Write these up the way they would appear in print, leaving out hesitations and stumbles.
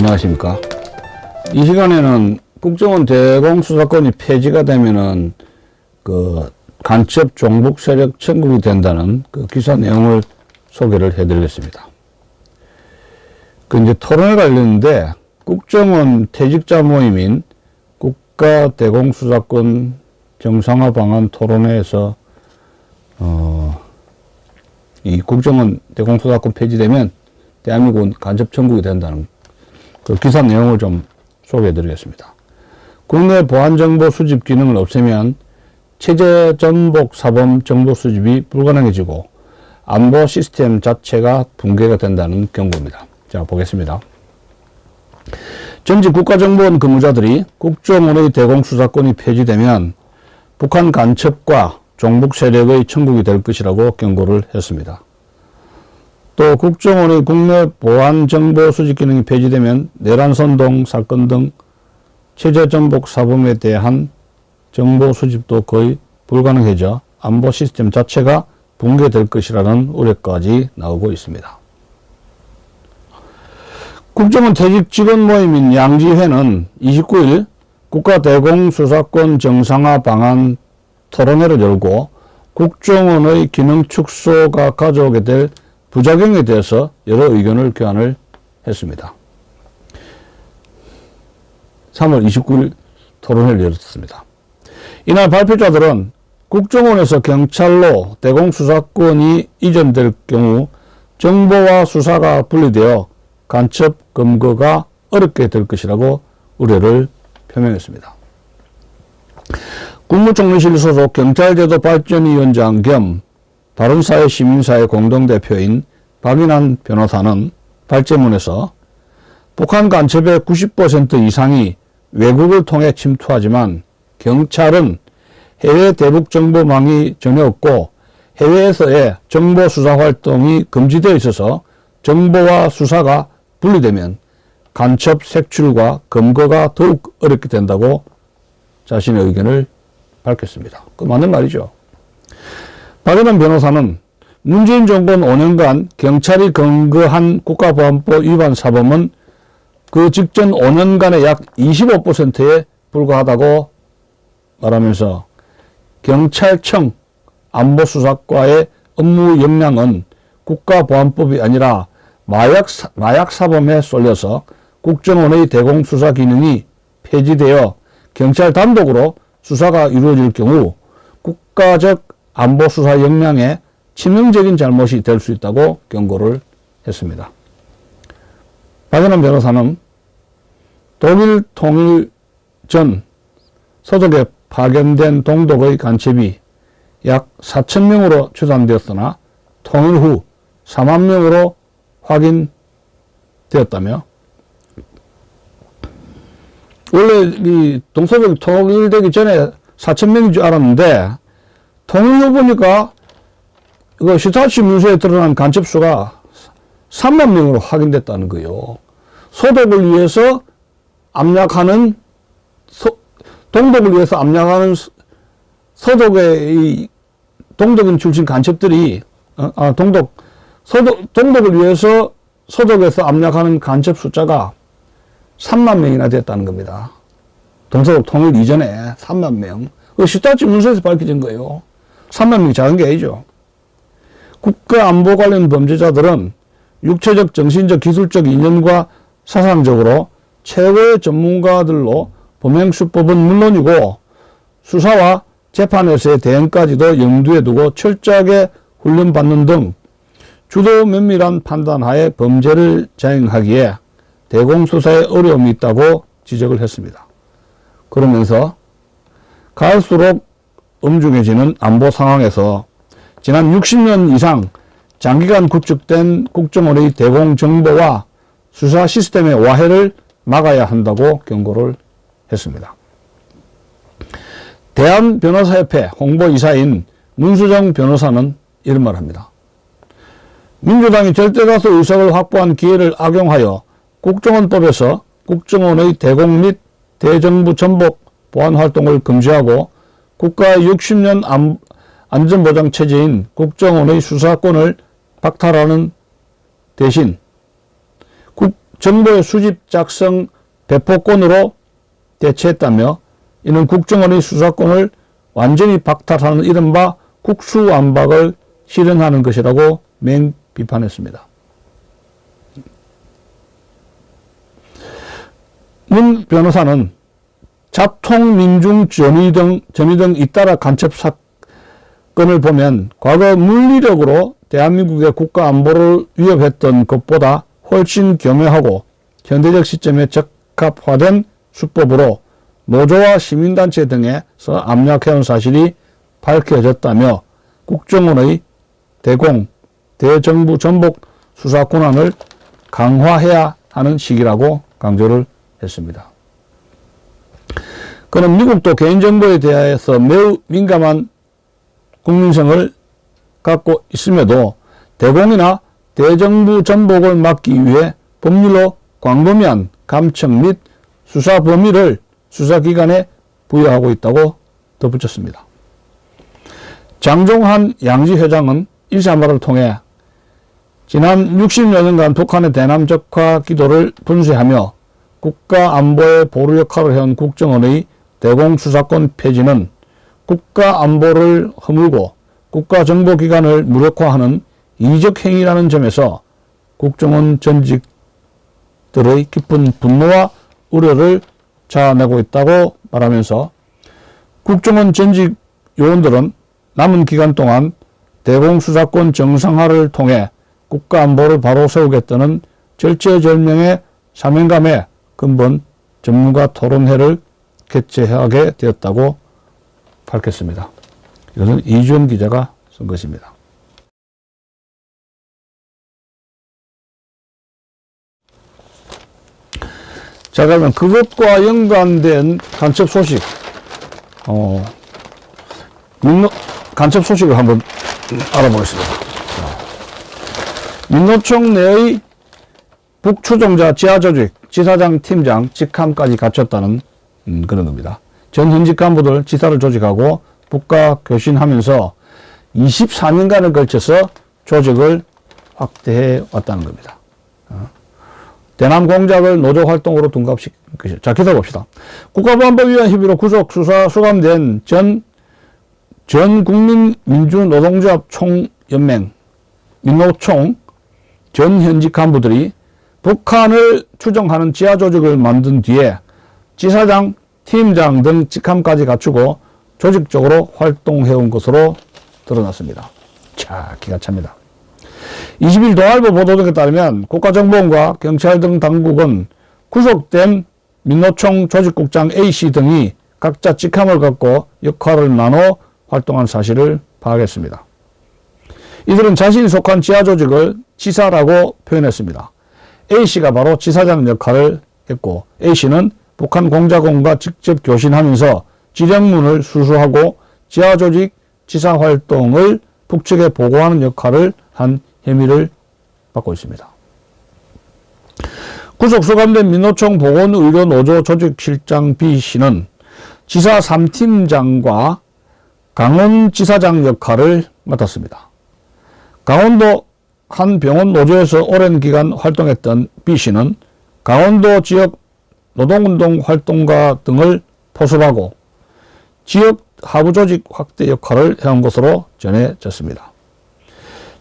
안녕하십니까. 이 시간에는 국정원 대공수사권이 폐지가 되면은 그 간첩 종북 세력 천국이 된다는 그 기사 내용을 소개를 해드리겠습니다. 그 이제 토론회 관련인데 국정원 퇴직자 모임인 국가대공수사권 정상화 방안 토론회에서 이 국정원 대공수사권 폐지되면 대한민국은 간첩 천국이 된다는 그 기사 내용을 좀 소개해 드리겠습니다. 국내 보안정보 수집 기능을 없애면 체제 전복 사범 정보 수집이 불가능해지고 안보 시스템 자체가 붕괴가 된다는 경고입니다. 자, 보겠습니다. 전직 국가정보원 근무자들이 국정원의 대공수사권이 폐지되면 북한 간첩과 종북 세력의 천국이 될 것이라고 경고를 했습니다. 또 국정원의 국내 보안 정보 수집 기능이 폐지되면 내란 선동 사건 등 체제 전복 사범에 대한 정보 수집도 거의 불가능해져 안보 시스템 자체가 붕괴될 것이라는 우려까지 나오고 있습니다. 국정원 퇴직 직원 모임인 양지회는 29일 국가대공수사권 정상화 방안 토론회를 열고 국정원의 기능 축소가 가져오게 될 부작용에 대해서 여러 의견을 교환을 했습니다. 3월 29일 토론회를 열었습니다. 이날 발표자들은 국정원에서 경찰로 대공수사권이 이전될 경우 정보와 수사가 분리되어 간첩 검거가 어렵게 될 것이라고 우려를 표명했습니다. 국무총리실 소속 경찰제도 발전위원장 겸 바른사회 시민사회 공동대표인 박인환 변호사는 발제문에서 북한 간첩의 90% 이상이 외국을 통해 침투하지만 경찰은 해외 대북 정보망이 전혀 없고 해외에서의 정보 수사 활동이 금지되어 있어서 정보와 수사가 분리되면 간첩 색출과 검거가 더욱 어렵게 된다고 자신의 의견을 밝혔습니다. 그 맞는 말이죠. 박인환 변호사는 문재인 정권 5년간 경찰이 검거한 국가보안법 위반 사범은 그 직전 5년간의 약 25%에 불과하다고 말하면서 경찰청 안보수사과의 업무 역량은 국가보안법이 아니라 마약 사범에 쏠려서 국정원의 대공수사 기능이 폐지되어 경찰 단독으로 수사가 이루어질 경우 국가적 안보수사 역량에 치명적인 잘못이 될 수 있다고 경고를 했습니다. 박인환 변호사는 독일 통일 전 서독에 파견된 동독의 간첩이 약 4,000명으로 추산되었으나 통일 후 4만 명으로 확인되었다며 원래 이 동서독이 통일되기 전에 4,000명인 줄 알았는데 통일 후 보니까 이거 시타치 문서에 드러난 간첩 수가 3만 명으로 확인됐다는 거예요. 서독을 위해서 압력하는 동독을 위해서 압력하는 서독의 동독인 출신 간첩들이 동독을 위해서 서독에서 압력하는 간첩 숫자가 3만 명이나 됐다는 겁니다. 동서독 통일 이전에 3만 명. 그 시타치 문서에서 밝혀진 거예요. 3만 명이 작은 게 아니죠. 국가안보 관련 범죄자들은 육체적, 정신적, 기술적 이념과 사상적으로 최고의 전문가들로 범행수법은 물론이고 수사와 재판에서의 대응까지도 염두에 두고 철저하게 훈련받는 등 주도 면밀한 판단하에 범죄를 자행하기에 대공수사에 어려움이 있다고 지적을 했습니다. 그러면서 갈수록 엄중해지는 안보 상황에서 지난 60년 이상 장기간 구축된 국정원의 대공정보와 수사 시스템의 와해를 막아야 한다고 경고를 했습니다. 대한변호사협회 홍보이사인 문수정 변호사는 이런 말을 합니다. 민주당이 절대다수 의석을 확보한 기회를 악용하여 국정원법에서 국정원의 대공 및 대정부 전복 보안 활동을 금지하고 국가의 60년 안전보장 체제인 국정원의 수사권을 박탈하는 대신 정보의 수집, 작성, 배포권으로 대체했다며 이는 국정원의 수사권을 완전히 박탈하는 이른바 국수완박을 실현하는 것이라고 맹비판했습니다. 문 변호사는 자통민중 전위 등 잇따라 간첩 사건을 보면 과거 물리력으로 대한민국의 국가 안보를 위협했던 것보다 훨씬 교묘하고 현대적 시점에 적합화된 수법으로 노조와 시민단체 등에서 압력해온 사실이 밝혀졌다며 국정원의 대공, 대정부 전복 수사 권한을 강화해야 하는 시기라고 강조를 했습니다. 그는 미국도 개인정보에 대해서 매우 민감한 국민성을 갖고 있음에도 대공이나 대정부 전복을 막기 위해 법률로 광범위한 감청 및 수사 범위를 수사기관에 부여하고 있다고 덧붙였습니다. 장종한 양지회장은 일사말을 통해 지난 60여 년간 북한의 대남적화 기도를 분쇄하며 국가안보의 보루 역할을 해온 국정원의 대공수사권 폐지는 국가안보를 허물고 국가정보기관을 무력화하는 이적 행위라는 점에서 국정원 전직들의 깊은 분노와 우려를 자아내고 있다고 말하면서 국정원 전직 요원들은 남은 기간 동안 대공수사권 정상화를 통해 국가안보를 바로 세우겠다는 절체절명의 사명감에 근본 전문가 토론회를 개최하게 되었다고 밝혔습니다. 이것은 이주연 기자가 쓴 것입니다. 자, 그러면 그것과 연관된 간첩 소식, 간첩 소식을 한번 알아보겠습니다. 민노총 내의 북추종자 지하조직, 지사장, 팀장, 직함까지 갖췄다는 그런 겁니다. 전 현직 간부들 지사를 조직하고 북가 교신하면서 24년간을 걸쳐서 조직을 확대해 왔다는 겁니다. 대남 공작을 노조 활동으로 둔갑시킨 것이죠. 자, 기사 봅시다. 국가보안법위원 협의로 구속 수사 수감된 전국민민주노동조합 총연맹 민노총 전 현직 간부들이 북한을 추종하는 지하조직을 만든 뒤에 지사장, 팀장 등 직함까지 갖추고 조직적으로 활동해온 것으로 드러났습니다. 자, 기가 찹니다. 20일 동아일보 보도 등에 따르면 국가정보원과 경찰 등 당국은 구속된 민노총 조직국장 A씨 등이 각자 직함을 갖고 역할을 나눠 활동한 사실을 파악했습니다. 이들은 자신이 속한 지하조직을 지사라고 표현했습니다. A씨가 바로 지사장 역할을 했고 A씨는 북한 공작원과 직접 교신하면서 지령문을 수수하고 지하조직 지사 활동을 북측에 보고하는 역할을 한 혐의를 받고 있습니다. 구속 수감된 민노총 보건의료노조 조직실장 B씨는 지사 3팀장과 강원지사장 역할을 맡았습니다. 강원도 한 병원 노조에서 오랜 기간 활동했던 B씨는 강원도 지역 노동운동 활동가 등을 포섭하고 지역 하부조직 확대 역할을 해온 것으로 전해졌습니다.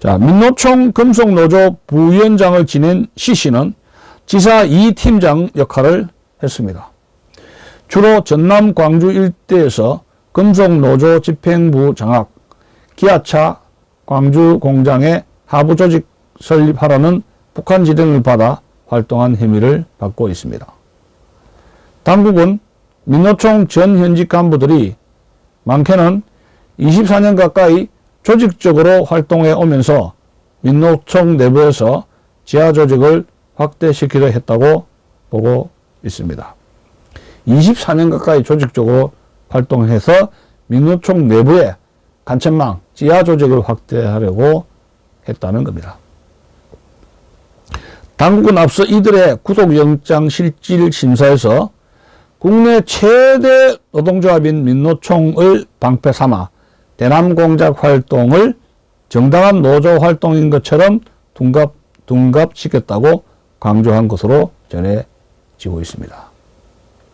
자, 민노총 금속노조 부위원장을 지낸 C씨는 지사 2팀장 역할을 했습니다. 주로 전남 광주 일대에서 금속노조 집행부 장악, 기아차 광주 공장의 하부조직 설립하라는 북한 지령을 받아 활동한 혐의를 받고 있습니다. 당국은 민노총 전 현직 간부들이 많게는 24년 가까이 조직적으로 활동해 오면서 민노총 내부에서 지하조직을 확대시키려 했다고 보고 있습니다. 24년 가까이 조직적으로 활동해서 민노총 내부에 간첩망, 지하조직을 확대하려고 했다는 겁니다. 당국은 앞서 이들의 구속영장 실질 심사에서 국내 최대 노동조합인 민노총을 방패 삼아 대남 공작 활동을 정당한 노조 활동인 것처럼 둔갑시켰다고 강조한 것으로 전해지고 있습니다.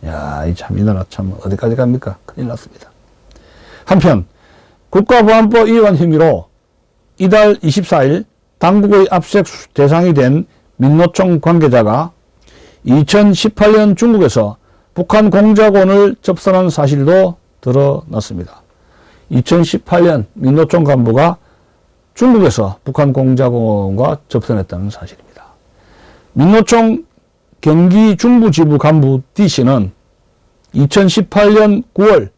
야, 이 나라 참 어디까지 갑니까? 큰일 났습니다. 한편 국가보안법 위반 혐의로 이달 24일 당국의 압색 대상이 된 민노총 관계자가 2018년 중국에서 북한 공작원을 접선한 사실도 드러났습니다. 2018년 민노총 간부가 중국에서 북한 공작원과 접선했다는 사실입니다. 민노총 경기 중부지부 간부 D씨는 2018년 9월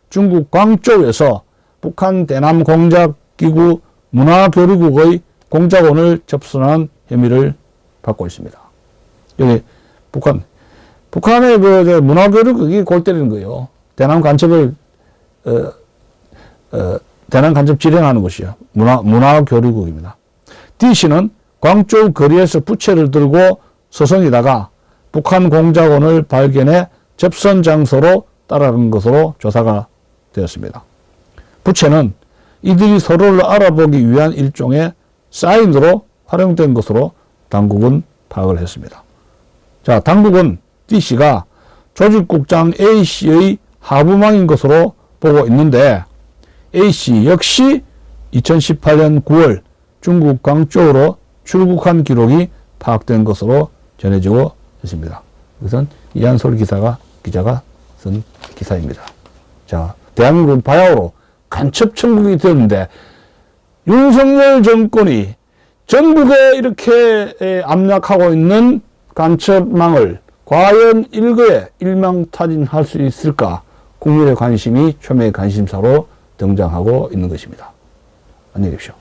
중국 광저우에서 북한 대남 공작기구 문화교류국의 공작원을 접선한 혐의를 받고 있습니다. 여기 북한의 그 문화교류국이 골 때리는 거예요. 대남 간첩을 대남 간첩 진행하는 것이요. 문화교류국입니다. D씨는 광저우 거리에서 부채를 들고 서성이다가 북한 공작원을 발견해 접선 장소로 따라간 것으로 조사가 되었습니다. 부채는 이들이 서로를 알아보기 위한 일종의 사인으로 활용된 것으로 당국은 파악을 했습니다. 자, 당국은 D씨가 조직국장 A씨의 하부망인 것으로 보고 있는데 A씨 역시 2018년 9월 중국 광저우로 출국한 기록이 파악된 것으로 전해지고 있습니다. 이것은 이한솔 기자가 쓴 기사입니다. 자, 대한민국은 바야흐로 간첩 천국이 되었는데 윤석열 정권이 전국에 이렇게 압력하고 있는 간첩망을 과연 일거에 일망타진할 수 있을까? 국민의 관심이 초미의 관심사로 등장하고 있는 것입니다. 안녕히 계십시오.